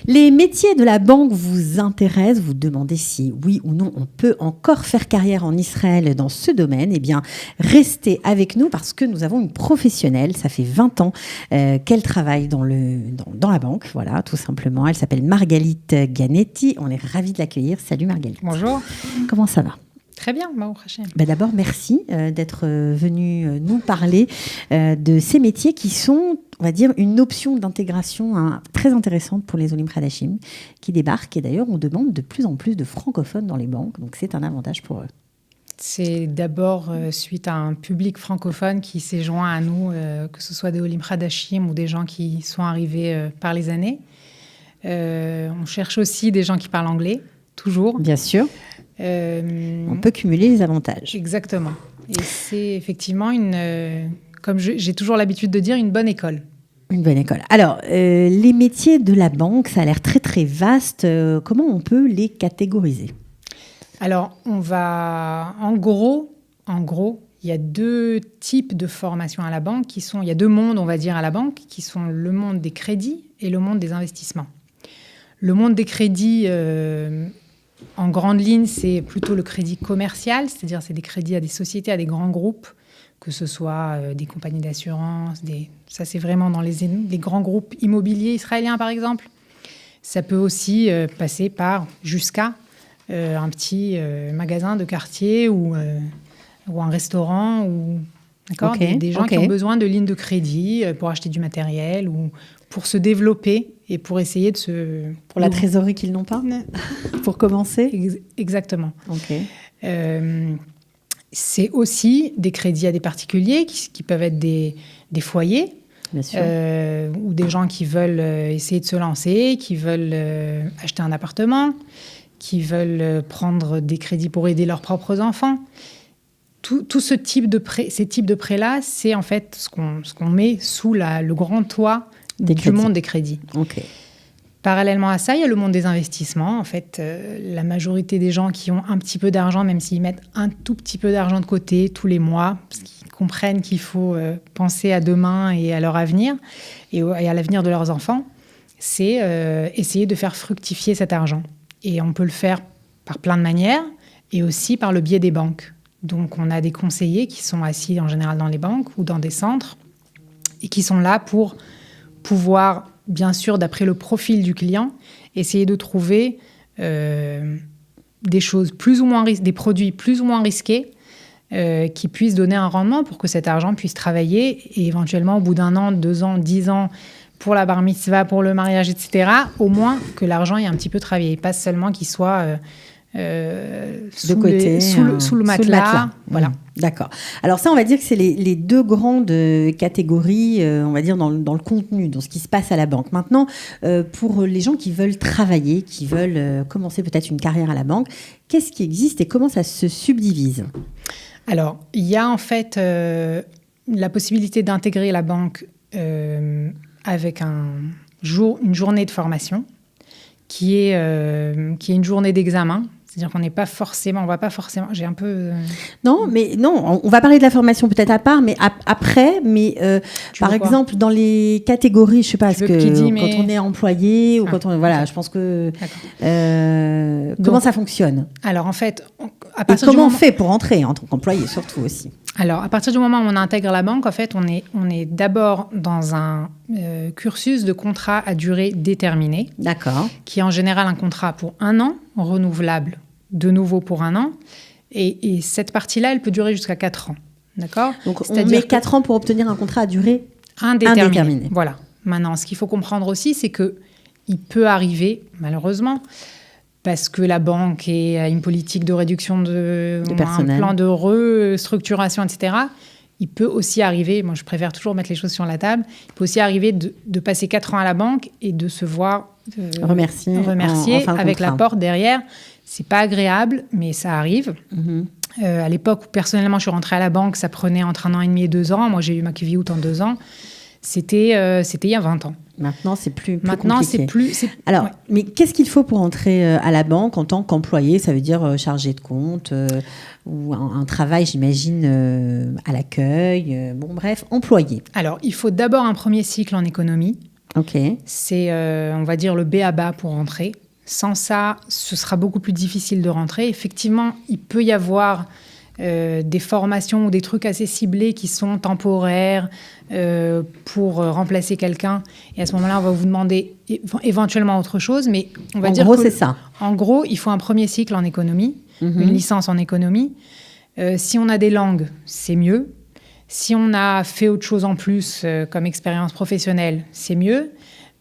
Les métiers de la banque vous intéressent, vous demandez si oui ou non on peut encore faire carrière en Israël dans ce domaine. Eh bien, restez avec nous parce que nous avons une professionnelle. Ça fait 20 ans qu'elle travaille dans la banque, voilà, tout simplement. Elle s'appelle Margalit Ganetti. On est ravis de l'accueillir. Salut Margalit. Bonjour. Comment ça va ? Très bien, Baruch Hashem. D'abord, merci d'être venu nous parler de ces métiers qui sont, on va dire, une option d'intégration très intéressante pour les Olim Hadashim qui débarquent. Et d'ailleurs, on demande de plus en plus de francophones dans les banques. Donc, c'est un avantage pour eux. C'est d'abord suite à un public francophone qui s'est joint à nous, que ce soit des Olim Hadashim ou des gens qui sont arrivés par les années. On cherche aussi des gens qui parlent anglais, toujours. Bien sûr. On peut cumuler les avantages. Exactement. Et c'est effectivement, comme j'ai toujours l'habitude de dire, une bonne école. Une bonne école. Alors, les métiers de la banque, ça a l'air très, très vaste. Comment on peut les catégoriser ? Alors, en gros, il y a deux types de formations à la banque il y a deux mondes, on va dire, à la banque, qui sont le monde des crédits et le monde des investissements. Le monde des crédits, en grande ligne, c'est plutôt le crédit commercial, c'est-à-dire c'est des crédits à des sociétés, à des grands groupes, que ce soit des compagnies d'assurance, ça c'est vraiment dans les grands groupes immobiliers israéliens par exemple. Ça peut aussi passer jusqu'à un petit magasin de quartier ou un restaurant, d'accord, des gens qui ont besoin de lignes de crédit pour acheter du matériel ou pour se développer et pour essayer de Pour la trésorerie qu'ils n'ont pas, pour commencer. Exactement. Ok. C'est aussi des crédits à des particuliers qui peuvent être des foyers. Bien sûr. Ou des gens qui veulent essayer de se lancer, qui veulent acheter un appartement, qui veulent prendre des crédits pour aider leurs propres enfants. Tout ces types de prêts-là, c'est en fait ce qu'on met sous le grand toit du monde des crédits. Okay. Parallèlement à ça, il y a le monde des investissements. En fait, la majorité des gens qui ont un petit peu d'argent, même s'ils mettent un tout petit peu d'argent de côté tous les mois, parce qu'ils comprennent qu'il faut penser à demain et à leur avenir et à l'avenir de leurs enfants, c'est essayer de faire fructifier cet argent. Et on peut le faire par plein de manières et aussi par le biais des banques. Donc, on a des conseillers qui sont assis en général dans les banques ou dans des centres et qui sont là pour pouvoir, bien sûr, d'après le profil du client, essayer de trouver des produits plus ou moins risqués qui puissent donner un rendement pour que cet argent puisse travailler et éventuellement, au bout d'1 an, 2 ans, 10 ans, pour la bar mitzvah, pour le mariage, etc., au moins que l'argent ait un petit peu travaillé, pas seulement qu'il soit sous le matelas. Voilà. D'accord. Alors ça, on va dire que c'est les deux grandes catégories, on va dire, dans le contenu, dans ce qui se passe à la banque. Maintenant, pour les gens qui veulent travailler, qui veulent commencer peut-être une carrière à la banque, qu'est-ce qui existe et comment ça se subdivise ? Alors, il y a en fait la possibilité d'intégrer la banque avec une journée de formation qui est une journée d'examen. C'est-à-dire qu'on on va pas forcément, j'ai un peu... Non, on va parler de la formation peut-être à part, mais après, par exemple, dans les catégories, je sais pas, quand on est employé ou quand on... Voilà, je pense que... comment ça fonctionne ? Alors, en fait... comment on fait pour entrer en tant qu'employé, surtout aussi ? Alors, à partir du moment où on intègre la banque, en fait, on est d'abord dans un cursus de contrat à durée déterminée. D'accord. Qui est en général un contrat pour 1 an, renouvelable de nouveau pour 1 an. Et cette partie-là, elle peut durer jusqu'à 4 ans. D'accord ? Donc, on met 4 ans pour obtenir un contrat à durée indéterminée. Voilà. Maintenant, ce qu'il faut comprendre aussi, c'est qu'il peut arriver, malheureusement, parce que la banque a une politique de réduction de personnel, un plan de restructuration, etc. Il peut aussi arriver, moi je préfère toujours mettre les choses sur la table, il peut aussi arriver de passer 4 ans à la banque et de se voir remercier en fin de avec la porte derrière. C'est pas agréable, mais ça arrive. Mm-hmm. À l'époque où personnellement je suis rentrée à la banque, ça prenait entre 1 an et demi et 2 ans. Moi j'ai eu ma kiviout en 2 ans. C'était il y a 20 ans. Maintenant, c'est plus compliqué. Alors, ouais. Mais qu'est-ce qu'il faut pour entrer à la banque en tant qu'employé ? Ça veut dire chargé de compte ou un travail, j'imagine, à l'accueil. Bon, bref, employé. Alors, il faut d'abord un premier cycle en économie. Okay. C'est, on va dire, le b.a.-ba pour rentrer. Sans ça, ce sera beaucoup plus difficile de rentrer. Effectivement, il peut y avoir des formations ou des trucs assez ciblés qui sont temporaires pour remplacer quelqu'un. Et à ce moment-là, on va vous demander éventuellement autre chose. Mais on va dire gros, c'est ça. En gros, il faut un premier cycle en économie, une licence en économie. Si on a des langues, c'est mieux. Si on a fait autre chose en plus comme expérience professionnelle, c'est mieux.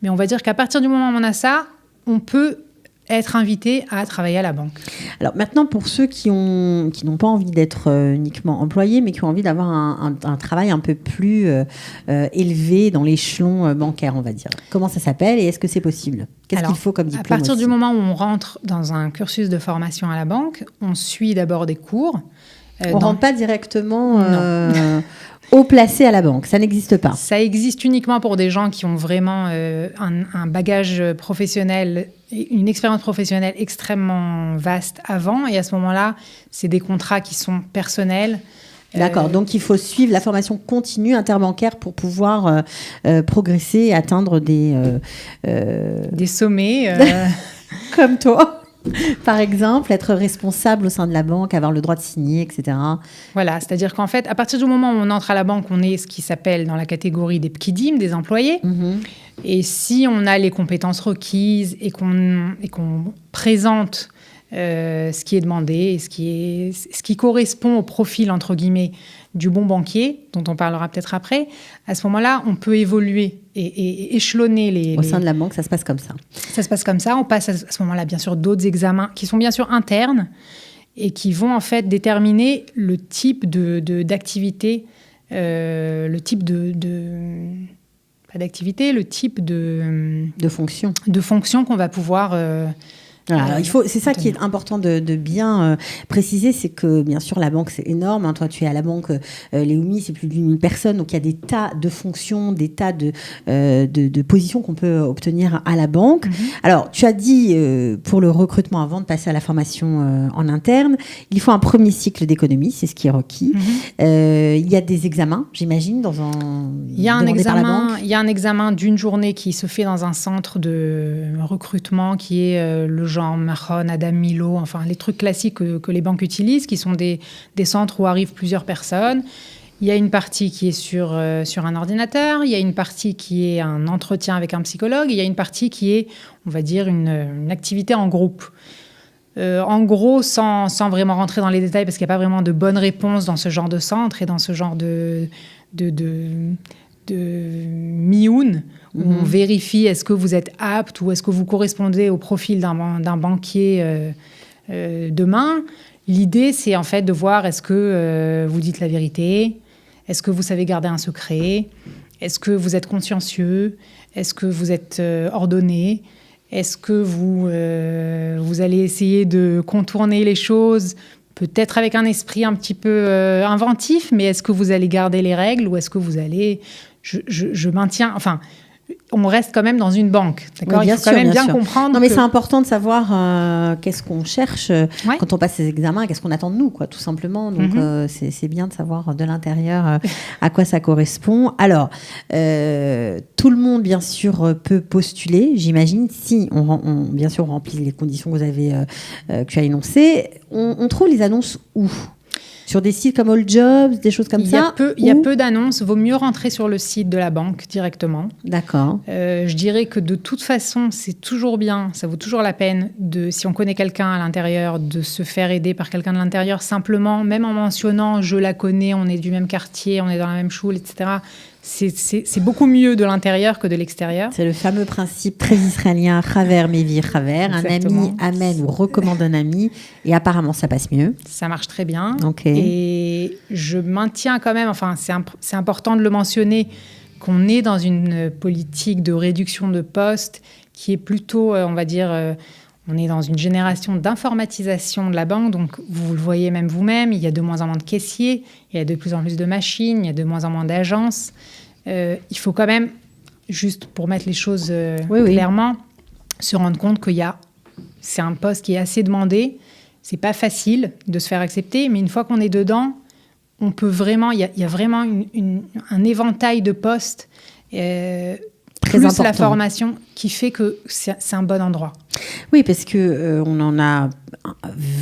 Mais on va dire qu'à partir du moment où on a ça, on peut être invité à travailler à la banque. Alors maintenant, pour ceux qui n'ont pas envie d'être uniquement employés, mais qui ont envie d'avoir un travail un peu plus élevé dans l'échelon bancaire, on va dire. Comment ça s'appelle et est-ce que c'est possible ? Qu'est-ce qu'il faut comme diplôme ? À partir aussi du moment où on rentre dans un cursus de formation à la banque, on suit d'abord des cours. On ne rentre pas directement haut placé à la banque, ça n'existe pas. Ça existe uniquement pour des gens qui ont vraiment un bagage professionnel, une expérience professionnelle extrêmement vaste avant. Et à ce moment-là, c'est des contrats qui sont personnels. D'accord, donc il faut suivre la formation continue interbancaire pour pouvoir progresser et atteindre des sommets. Comme toi. Par exemple, être responsable au sein de la banque, avoir le droit de signer, etc. Voilà, c'est-à-dire qu'en fait, à partir du moment où on entre à la banque, on est ce qui s'appelle dans la catégorie des pkidim, des employés. Et si on a les compétences requises et qu'on présente ce qui est demandé, et ce qui correspond au profil, entre guillemets, du bon banquier, dont on parlera peut-être après, à ce moment-là, on peut évoluer et échelonner Au sein de la banque, ça se passe comme ça. Ça se passe comme ça. On passe à ce moment-là, bien sûr, d'autres examens qui sont bien sûr internes et qui vont en fait déterminer le type d'activité, le type pas d'activité, le type de fonction. De fonction qu'on va pouvoir... Voilà, c'est ça qui est important de bien préciser, c'est que bien sûr la banque c'est énorme. Hein, toi tu es à la banque Léoumi, c'est plus d'1 000 personnes, donc il y a des tas de fonctions, des tas de positions qu'on peut obtenir à la banque. Alors tu as dit pour le recrutement, avant de passer à la formation en interne, il faut un premier cycle d'économie, c'est ce qui est requis. Il y a des examens, j'imagine, il y a un examen d'une journée qui se fait dans un centre de recrutement qui est le genre Mahon, Adam Milo, enfin les trucs classiques que les banques utilisent, qui sont des centres où arrivent plusieurs personnes. Il y a une partie qui est sur un ordinateur, il y a une partie qui est un entretien avec un psychologue, et il y a une partie qui est, on va dire, une activité en groupe. En gros, sans vraiment rentrer dans les détails, parce qu'il n'y a pas vraiment de bonnes réponses dans ce genre de centre et dans ce genre de mi-oun, où on vérifie est-ce que vous êtes apte ou est-ce que vous correspondez au profil d'un banquier demain. L'idée, c'est en fait de voir est-ce que vous dites la vérité, est-ce que vous savez garder un secret, est-ce que vous êtes consciencieux, est-ce que vous êtes ordonné, est-ce que vous allez essayer de contourner les choses, peut-être avec un esprit un petit peu inventif, mais est-ce que vous allez garder les règles ou est-ce que vous allez... Je maintiens... Enfin, on reste quand même dans une banque, d'accord ? Oui, il faut quand même bien comprendre. Non, mais c'est important de savoir qu'est-ce qu'on cherche quand on passe ces examens, qu'est-ce qu'on attend de nous, quoi, tout simplement. Donc, c'est bien de savoir de l'intérieur à quoi ça correspond. Alors, tout le monde, bien sûr, peut postuler, j'imagine, si bien sûr, on remplit les conditions que tu as énoncées. On trouve les annonces où ? Sur des sites comme All Jobs, des choses comme ça. Il y a peu d'annonces. Vaut mieux rentrer sur le site de la banque directement. D'accord. Je dirais que de toute façon, c'est toujours bien, ça vaut toujours la peine, si on connaît quelqu'un à l'intérieur, de se faire aider par quelqu'un de l'intérieur, simplement, même en mentionnant « je la connais, on est du même quartier, on est dans la même choule », etc. C'est beaucoup mieux de l'intérieur que de l'extérieur. C'est le fameux principe très israélien, Chaver Mevir Chaver. Un ami amène ou recommande un ami. Et apparemment, ça passe mieux. Ça marche très bien. Okay. Et je maintiens quand même, enfin, c'est important de le mentionner, qu'on est dans une politique de réduction de postes qui est plutôt, on va dire... on est dans une génération d'informatisation de la banque, donc vous le voyez même vous-même, il y a de moins en moins de caissiers, il y a de plus en plus de machines, il y a de moins en moins d'agences. Il faut quand même, juste pour mettre les choses clairement, se rendre compte c'est un poste qui est assez demandé. C'est pas facile de se faire accepter, mais une fois qu'on est dedans, on peut vraiment, il y a vraiment un éventail de postes. très plus important. la formation qui fait que c'est un bon endroit. Oui, parce que on en a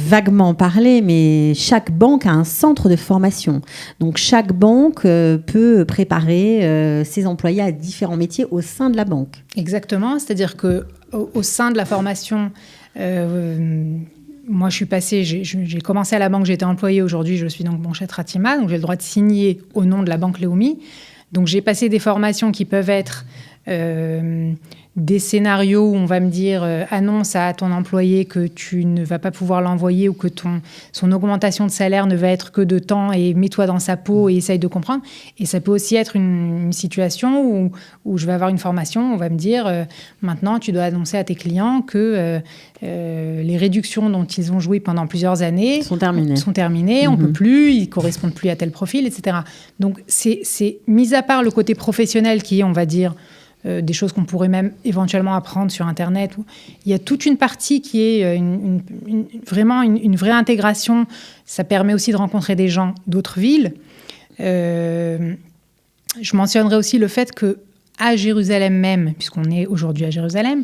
vaguement parlé, mais chaque banque a un centre de formation. Donc, chaque banque peut préparer ses employés à différents métiers au sein de la banque. Exactement, c'est-à-dire que au sein de la formation, moi je suis passée, j'ai commencé à la banque, j'étais employée, aujourd'hui je suis donc Blanchette Ratima, donc j'ai le droit de signer au nom de la banque Leumi. Donc j'ai passé des formations qui peuvent être des scénarios où on va me dire annonce à ton employé que tu ne vas pas pouvoir l'envoyer ou que son augmentation de salaire ne va être que de temps et mets-toi dans sa peau et essaye de comprendre. Et ça peut aussi être une situation où je vais avoir une formation, on va me dire maintenant tu dois annoncer à tes clients que les réductions dont ils ont joué pendant plusieurs années sont terminées. On peut plus, ils correspondent plus à tel profil, etc. Donc c'est mis à part le côté professionnel qui est, on va dire, des choses qu'on pourrait même éventuellement apprendre sur Internet. Il y a toute une partie qui est vraiment une vraie intégration. Ça permet aussi de rencontrer des gens d'autres villes. Je mentionnerai aussi le fait qu'à Jérusalem même, puisqu'on est aujourd'hui à Jérusalem,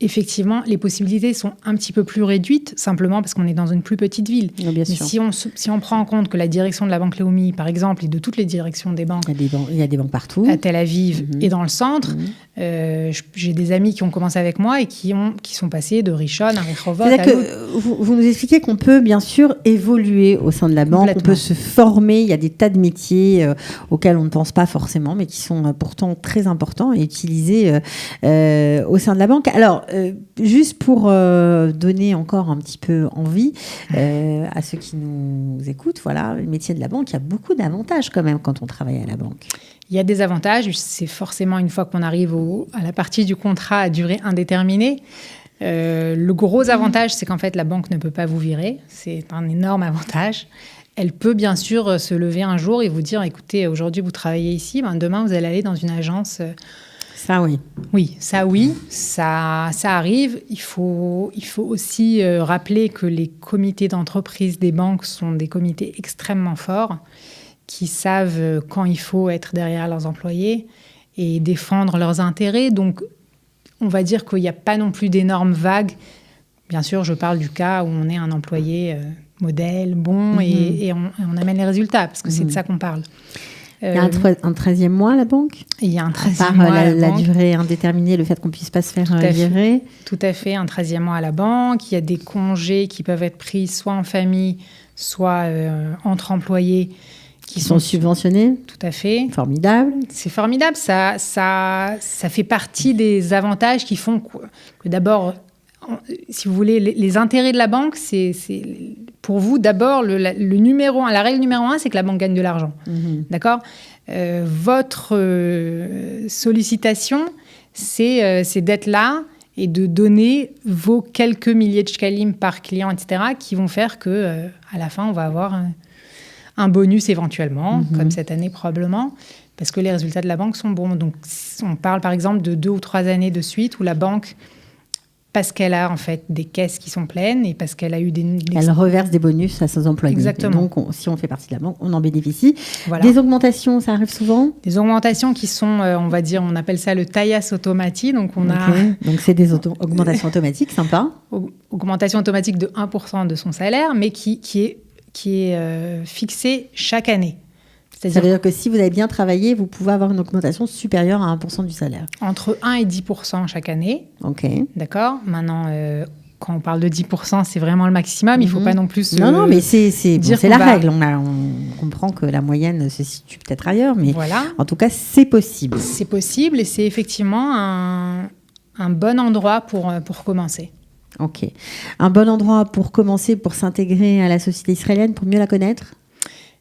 effectivement, les possibilités sont un petit peu plus réduites, simplement parce qu'on est dans une plus petite ville. Oui, bien sûr. Mais si on prend en compte que la direction de la Banque Leumi, par exemple, et de toutes les directions des banques, il y a des banques partout, à Tel Aviv et dans le centre, j'ai des amis qui ont commencé avec moi et qui sont passés de Rishon à Rehovot. C'est-à-dire que vous nous expliquez qu'on peut bien sûr évoluer au sein de la banque, on peut se former, il y a des tas de métiers auxquels on ne pense pas forcément, mais qui sont pourtant très importants et utilisés au sein de la banque. Alors, juste pour donner encore un petit peu envie à ceux qui nous écoutent, voilà, le métier de la banque, il y a beaucoup d'avantages quand même quand on travaille à la banque. Il y a des avantages, c'est forcément une fois qu'on arrive à la partie du contrat à durée indéterminée. Le gros avantage, c'est qu'en fait, la banque ne peut pas vous virer. C'est un énorme avantage. Elle peut bien sûr se lever un jour et vous dire, écoutez, aujourd'hui vous travaillez ici, demain vous allez aller dans une agence. Ça oui. Oui, ça arrive. Il faut aussi rappeler que les comités d'entreprise des banques sont des comités extrêmement forts qui savent quand il faut être derrière leurs employés et défendre leurs intérêts. Donc, on va dire qu'il n'y a pas non plus d'énormes vagues. Bien sûr, je parle du cas où on est un employé modèle, bon, et on amène les résultats, parce que c'est de ça qu'on parle. Il y a un 13e mois à la banque ? Il y a un 13e mois à la banque. La durée indéterminée, le fait qu'on ne puisse pas se faire virer. Tout à fait, un 13e mois à la banque. Il y a des congés qui peuvent être pris soit en famille, soit entre employés. Qui sont subventionnés. Tout à fait. Formidable. C'est formidable. Ça fait partie des avantages qui font que d'abord, si vous voulez, les intérêts de la banque, c'est pour vous, d'abord, le numéro 1, la règle numéro 1, c'est que la banque gagne de l'argent. D'accord ? Votre sollicitation, c'est d'être là et de donner vos quelques milliers de shkalim par client, etc., qui vont faire que à la fin, on va avoir un bonus éventuellement, comme cette année probablement, parce que les résultats de la banque sont bons. Donc, on parle par exemple de 2 ou 3 années de suite où la banque, parce qu'elle a en fait des caisses qui sont pleines et parce qu'elle a eu Elle reverse des bonus à ses employés. Exactement. Et donc, si on fait partie de la banque, on en bénéficie. Voilà. Des augmentations, ça arrive souvent ? Des augmentations qui sont, on va dire, on appelle ça le taillas automati. Donc, donc c'est des augmentations automatiques, sympa. Augmentation automatique de 1% de son salaire, mais qui est fixée chaque année. Ça veut dire que si vous avez bien travaillé, vous pouvez avoir une augmentation supérieure à 1% du salaire. Entre 1 et 10% chaque année. OK. D'accord. Maintenant, quand on parle de 10%, c'est vraiment le maximum. Il ne faut pas non plus Non, mais c'est la règle. On comprend que la moyenne se situe peut-être ailleurs, mais voilà. En tout cas, c'est possible. C'est possible et c'est effectivement un bon endroit pour commencer. OK. Un bon endroit pour commencer, pour s'intégrer à la société israélienne, pour mieux la connaître ?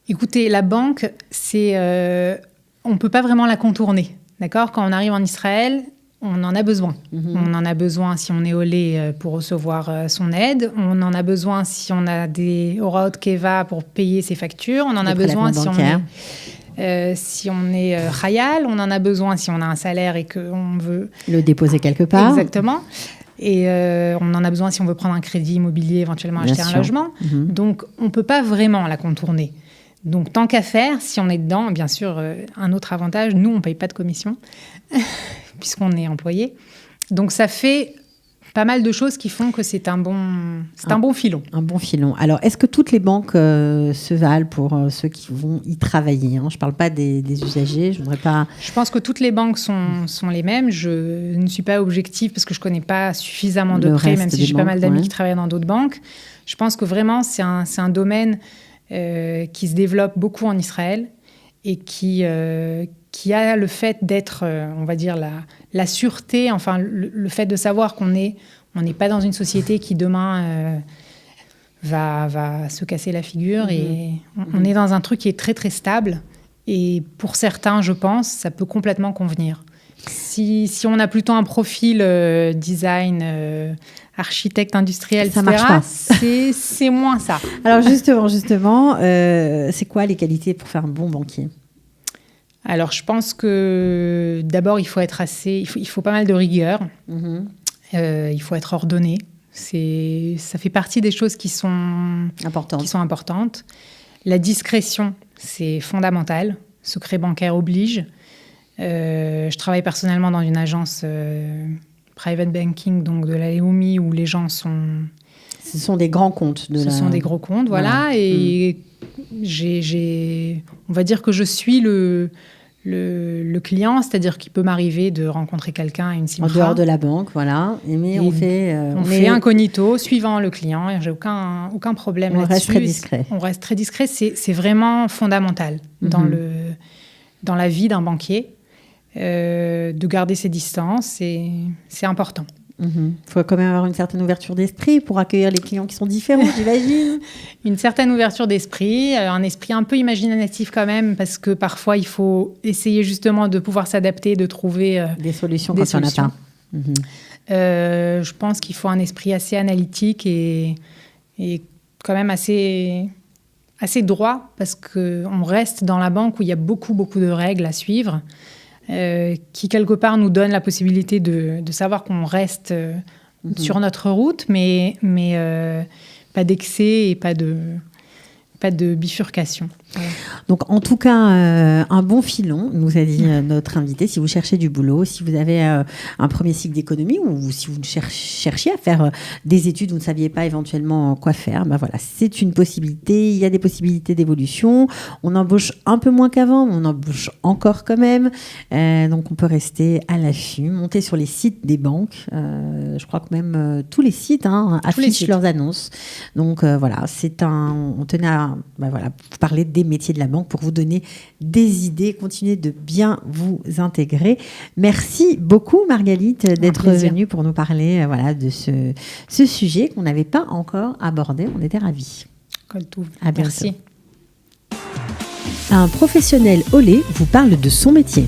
Écoutez, la banque, on ne peut pas vraiment la contourner. D'accord ? Quand on arrive en Israël, on en a besoin. On en a besoin si on est olé pour recevoir son aide. On en a besoin si on a des horaot keva pour payer ses factures. On en a besoin si on est chayal. On en a besoin si on a un salaire et qu'on veut le déposer quelque part. Exactement. Et on en a besoin si on veut prendre un crédit immobilier, éventuellement acheter un logement. Donc, on ne peut pas vraiment la contourner. Donc, tant qu'à faire, si on est dedans, bien sûr, un autre avantage, nous, on ne paye pas de commission, puisqu'on est employé. Donc, ça fait pas mal de choses qui font que c'est un bon filon. Un bon filon. Alors, est-ce que toutes les banques se valent pour ceux qui vont y travailler, hein? Je ne parle pas des usagers. Je pense que toutes les banques sont les mêmes. Je ne suis pas objective parce que je ne connais pas suffisamment de près, même si j'ai pas mal d'amis qui travaillent dans d'autres banques. Je pense que vraiment, c'est un domaine qui se développe beaucoup en Israël et qui a le fait d'être, on va dire, la sûreté, enfin, le fait de savoir qu'on n'est pas dans une société qui, demain, va se casser la figure. Et on est dans un truc qui est très, très stable. Et pour certains, je pense, ça peut complètement convenir. Si on a plutôt un profil design, architecte industriel, ça etc., marche pas. C'est moins ça. Alors justement, c'est quoi les qualités pour faire un bon banquier ? Alors, je pense que d'abord, il faut pas mal de rigueur. Il faut être ordonné. Ça fait partie des choses qui sont importantes. La discrétion, c'est fondamental. Secret bancaire oblige. Je travaille personnellement dans une agence private banking, donc de la Leumi, où les gens sont... Ce sont des grands comptes. Ce sont des gros comptes, voilà. Et on va dire que je suis le client, c'est-à-dire qu'il peut m'arriver de rencontrer quelqu'un à une Simcha. En dehors de la banque, voilà. Mais on fait incognito, suivant le client. J'ai aucun problème là-dessus. On reste très discret. On reste très discret. C'est vraiment fondamental dans la vie d'un banquier de garder ses distances. C'est important. Il faut quand même avoir une certaine ouverture d'esprit pour accueillir les clients qui sont différents, j'imagine. Une certaine ouverture d'esprit, un esprit un peu imaginatif quand même, parce que parfois, il faut essayer justement de pouvoir s'adapter, de trouver des solutions quand il n'y en a pas. Je pense qu'il faut un esprit assez analytique et quand même assez droit, parce qu'on reste dans la banque où il y a beaucoup, beaucoup de règles à suivre. Qui quelque part nous donne la possibilité de savoir qu'on reste sur notre route, mais pas d'excès et pas de bifurcation. Voilà. Donc, en tout cas, un bon filon, nous a dit notre invité. Si vous cherchez du boulot, si vous avez un premier cycle d'économie ou si vous cherchiez à faire des études, vous ne saviez pas éventuellement quoi faire, ben voilà, c'est une possibilité. Il y a des possibilités d'évolution. On embauche un peu moins qu'avant, mais on embauche encore quand même. Donc, on peut rester à l'affût, monter sur les sites des banques. Je crois que même tous les sites affichent leurs annonces. Donc, voilà, on tenait à vous parler des métiers de la banque pour vous donner des idées, continuer de bien vous intégrer. Merci beaucoup Margalite d'être venue pour nous parler de ce sujet qu'on n'avait pas encore abordé. On était ravis. À bientôt. Merci. Un professionnel au lait vous parle de son métier.